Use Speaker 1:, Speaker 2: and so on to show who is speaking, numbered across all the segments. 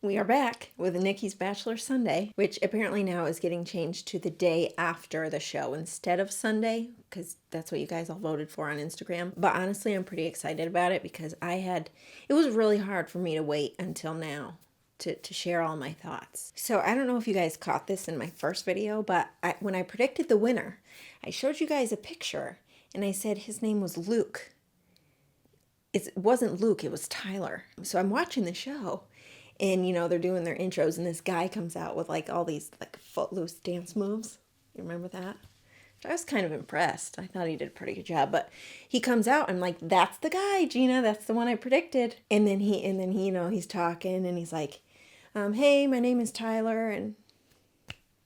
Speaker 1: We are back with Nicki's Bachelor Sunday, which apparently now is getting changed to the day after the show instead of Sunday, because that's what you guys all voted for on Instagram. But honestly, I'm pretty excited about it because it was really hard for me to wait until now to share all my thoughts. So I don't know if you guys caught this in my first video, but when I predicted the winner, I showed you guys a picture and I said his name was Luke. It wasn't Luke, it was Tyler. So I'm watching the show. And, they're doing their intros, and this guy comes out with, all these, footloose dance moves. You remember that? I was kind of impressed. I thought he did a pretty good job. But he comes out, and I'm like, that's the guy, Gina. That's the one I predicted. And then he he's talking, and he's like, hey, my name is Tyler. And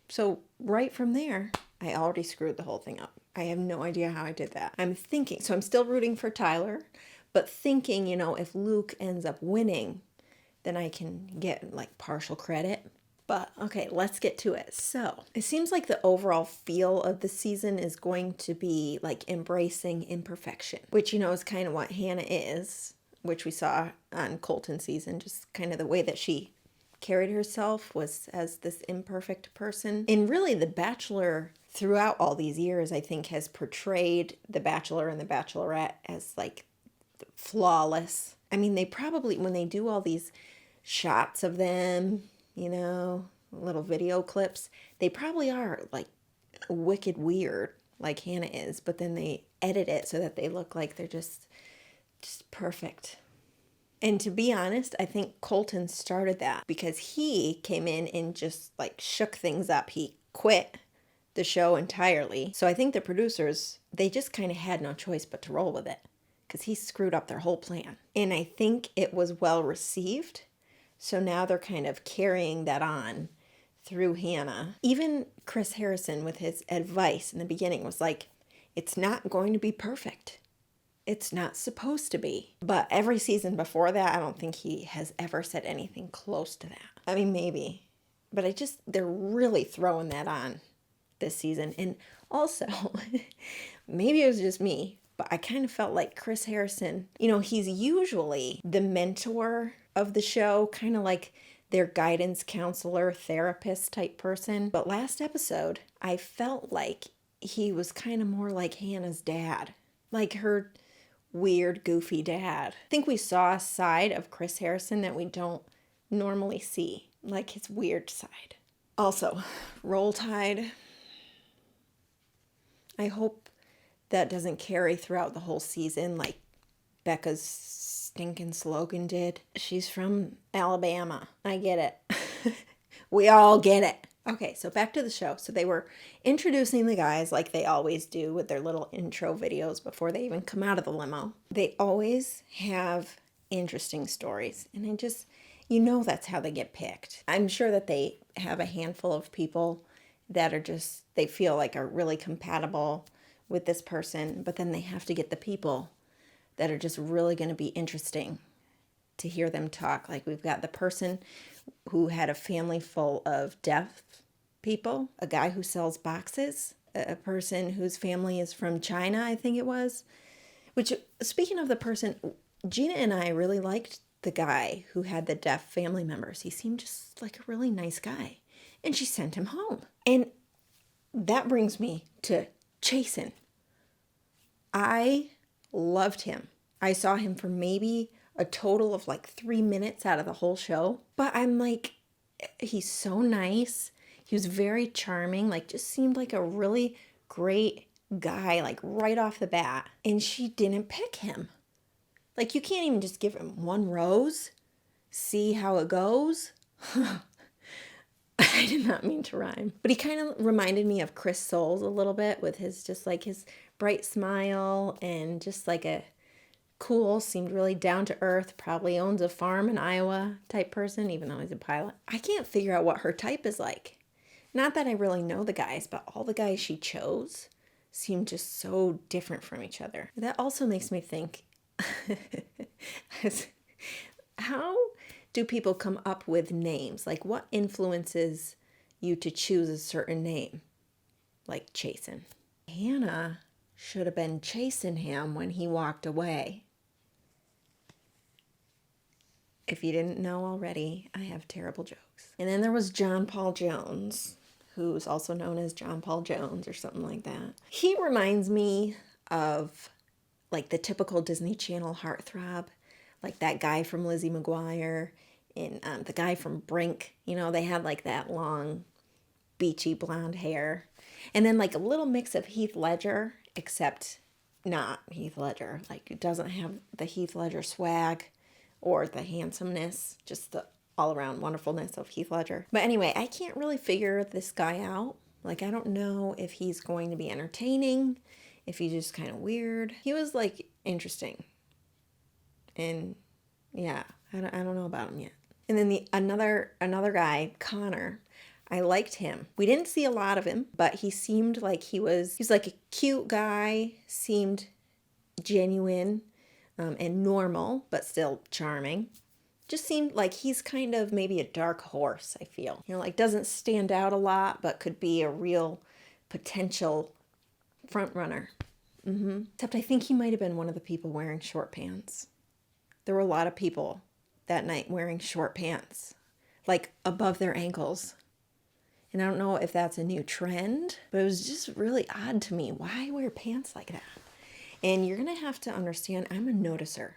Speaker 1: so right from there, I already screwed the whole thing up. I have no idea how I did that. I'm thinking, so I'm still rooting for Tyler, but thinking, if Luke ends up winning, then I can get partial credit. But okay, let's get to it. So it seems like the overall feel of the season is going to be embracing imperfection, which, is kind of what Hannah is, which we saw on Colton's season, just kind of the way that she carried herself was as this imperfect person. And really the Bachelor throughout all these years, I think, has portrayed the Bachelor and the Bachelorette as flawless. I mean, they probably, when they do all these shots of them, little video clips, they probably are wicked weird, like Hannah is, but then they edit it so that they look like they're just perfect. And to be honest, I think Colton started that because he came in and just shook things up. He quit the show entirely. So I think the producers, they just kind of had no choice but to roll with it, because he screwed up their whole plan. And I think it was well received. So now they're kind of carrying that on through Hannah. Even Chris Harrison, with his advice in the beginning, was like, it's not going to be perfect. It's not supposed to be. But every season before that, I don't think he has ever said anything close to that. I mean, maybe. But they're really throwing that on this season. And also, maybe it was just me, but I kind of felt like Chris Harrison, he's usually the mentor of the show, kind of like their guidance counselor, therapist type person. But last episode, I felt like he was kind of more like Hannah's dad, like her weird, goofy dad. I think we saw a side of Chris Harrison that we don't normally see, like his weird side. Also, Roll Tide. I hope that doesn't carry throughout the whole season like Becca's stinking slogan did. She's from Alabama. I get it. We all get it. Okay, so back to the show. So they were introducing the guys like they always do with their little intro videos before they even come out of the limo. They always have interesting stories, and that's how they get picked. I'm sure that they have a handful of people that they feel like are really compatible with this person, but then they have to get the people that are just really going to be interesting to hear them talk. Like we've got the person who had a family full of deaf people, a guy who sells boxes, a person whose family is from China, I think it was. Which, speaking of the person, Gina and I really liked the guy who had the deaf family members. He seemed just like a really nice guy. And she sent him home. And that brings me to Chasen. I loved him. I saw him for maybe a total of 3 minutes out of the whole show. But I'm like, he's so nice. He was very charming, just seemed like a really great guy, right off the bat. And she didn't pick him. You can't even just give him one rose, see how it goes. I did not mean to rhyme. But he kind of reminded me of Chris Soules a little bit with his his bright smile and just a cool, seemed really down to earth, probably owns a farm in Iowa type person, even though he's a pilot. I can't figure out what her type is like. Not that I really know the guys, but all the guys she chose seemed just so different from each other. That also makes me think, how do people come up with names? What influences you to choose a certain name? Like Chasen. Hannah should have been chasing him when he walked away. If you didn't know already, I have terrible jokes. And then there was John Paul Jones, who's also known as John Paul Jones or something like that. He reminds me of like the typical Disney Channel heartthrob, like that guy from Lizzie McGuire and the guy from Brink. You know, they had like that long, beachy blonde hair. And then like a little mix of Heath Ledger, except not Heath Ledger. Like it doesn't have the Heath Ledger swag or the handsomeness, just the all-around wonderfulness of Heath Ledger. But anyway, I can't really figure this guy out. Like, I don't know if he's going to be entertaining, if he's just kind of weird. He was, like, interesting. And, yeah, I don't know about him yet. And then another guy, Connor, I liked him. We didn't see a lot of him, but he seemed like he was like a cute guy, seemed genuine and normal, but still charming. Just seemed like he's kind of maybe a dark horse, I feel. You know, like doesn't stand out a lot, but could be a real potential front runner. Except I think he might have been one of the people wearing short pants. There were a lot of people that night wearing short pants, like above their ankles. And I don't know if that's a new trend, but it was just really odd to me. Why wear pants like that? And you're going to have to understand, I'm a noticer.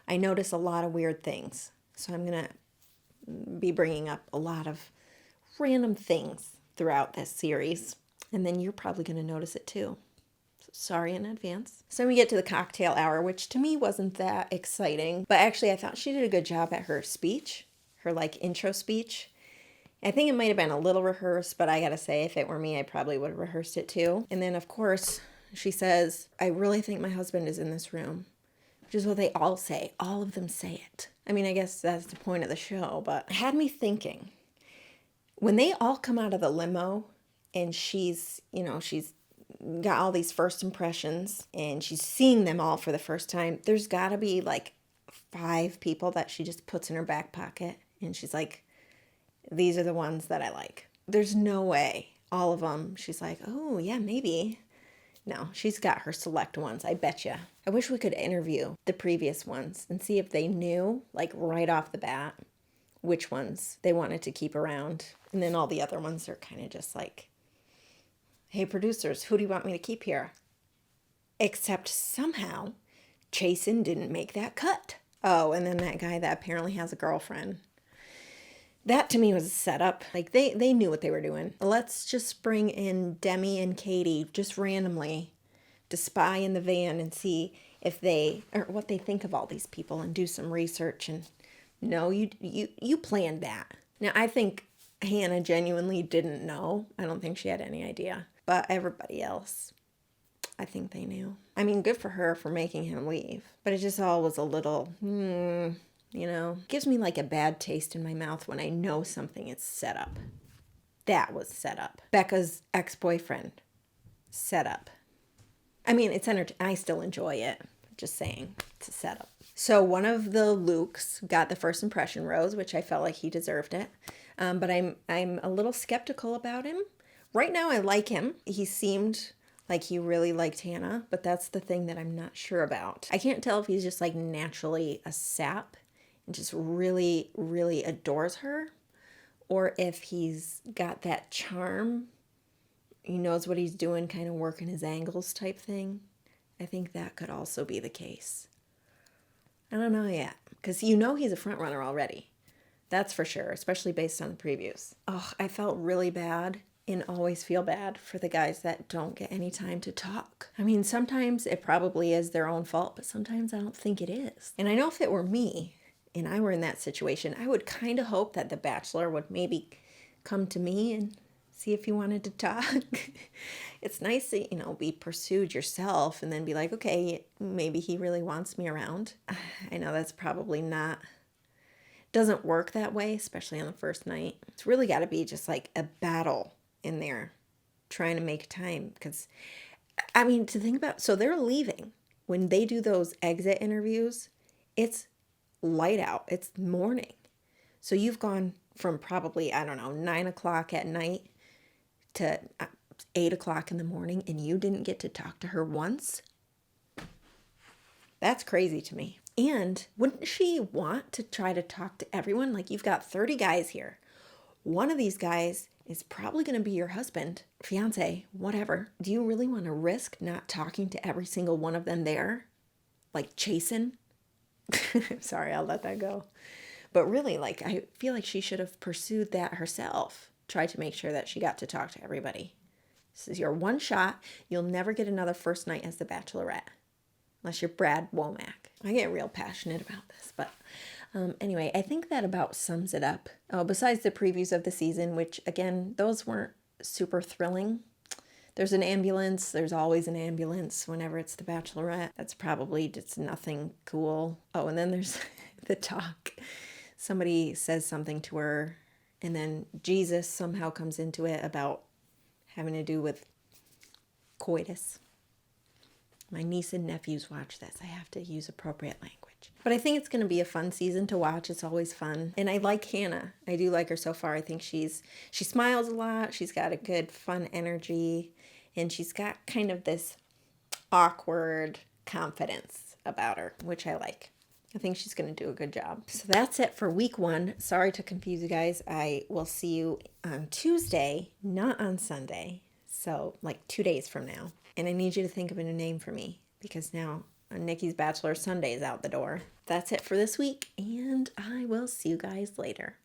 Speaker 1: I notice a lot of weird things. So I'm going to be bringing up a lot of random things throughout this series. And then you're probably going to notice it too. So sorry in advance. So we get to the cocktail hour, which to me wasn't that exciting. But actually, I thought she did a good job at her speech, her like intro speech. I think it might have been a little rehearsed, but I got to say, if it were me, I probably would have rehearsed it too. And then, of course, she says, I really think my husband is in this room. Which is what they all say. All of them say it. I mean, I guess that's the point of the show, but it had me thinking. When they all come out of the limo and she's got all these first impressions and she's seeing them all for the first time, there's got to be like 5 people that she just puts in her back pocket. And she's like, these are the ones that I like. There's no way all of them, she's like, oh, yeah, maybe. No, she's got her select ones, I bet you. I wish we could interview the previous ones and see if they knew, like right off the bat, which ones they wanted to keep around. And then all the other ones are kind of just like, hey, producers, who do you want me to keep here? Except somehow, Chasen didn't make that cut. Oh, and then that guy that apparently has a girlfriend. That to me was a setup. Like they knew what they were doing. Let's just bring in Demi and Katie just randomly to spy in the van and see if they or what they think of all these people and do some research. And no, you planned that. Now I think Hannah genuinely didn't know. I don't think she had any idea. But everybody else, I think they knew. I mean, good for her for making him leave. But it just all was a little, you know, gives me like a bad taste in my mouth when I know something is set up. That was set up. Becca's ex-boyfriend, set up. I mean, it's I still enjoy it. Just saying, it's a setup. So one of the Lukes got the first impression rose, which I felt like he deserved it. But I'm a little skeptical about him. Right now, I like him. He seemed like he really liked Hannah, but that's the thing that I'm not sure about. I can't tell if he's just like naturally a sap and just really, really adores her, or if he's got that charm, he knows what he's doing, kind of working his angles type thing. I think that could also be the case. I don't know yet, because you know he's a front runner already. That's for sure, especially based on the previews. Oh, I felt really bad and always feel bad for the guys that don't get any time to talk. I mean, sometimes it probably is their own fault, but sometimes I don't think it is. And I know if it were me and I were in that situation, I would kind of hope that the Bachelor would maybe come to me and see if he wanted to talk. It's nice to, be pursued yourself and then be like, okay, maybe he really wants me around. I know that's probably doesn't work that way, especially on the first night. It's really got to be just like a battle in there trying to make time. Because, I mean, to think about, so they're leaving. When they do those exit interviews, it's light out. It's morning. So you've gone from probably, 9 o'clock at night to 8 o'clock in the morning, and you didn't get to talk to her once? That's crazy to me. And wouldn't she want to try to talk to everyone? Like, you've got 30 guys here. One of these guys is probably going to be your husband, fiance, whatever. Do you really want to risk not talking to every single one of them there? Like chasing? Sorry, I'll let that go. But really, like, I feel like she should have pursued that herself. Tried to make sure that she got to talk to everybody. This is your one shot. You'll never get another first night as the Bachelorette. Unless you're Brad Womack. I get real passionate about this, but anyway, I think that about sums it up. Oh, besides the previews of the season, which again, those weren't super thrilling. There's an ambulance. There's always an ambulance whenever it's the Bachelorette. That's probably just nothing cool. Oh, and then there's the talk. Somebody says something to her, and then Jesus somehow comes into it about having to do with coitus. My niece and nephews watch this. I have to use appropriate language. But I think it's going to be a fun season to watch. It's always fun. And I like Hannah. I do like her so far. I think she smiles a lot. She's got a good, fun energy. And she's got kind of this awkward confidence about her, which I like. I think she's going to do a good job. So that's it for week 1. Sorry to confuse you guys. I will see you on Tuesday, not on Sunday. So like 2 days from now. And I need you to think of a new name for me because now Nicki's Bachelor Sunday is out the door. That's it for this week, and I will see you guys later.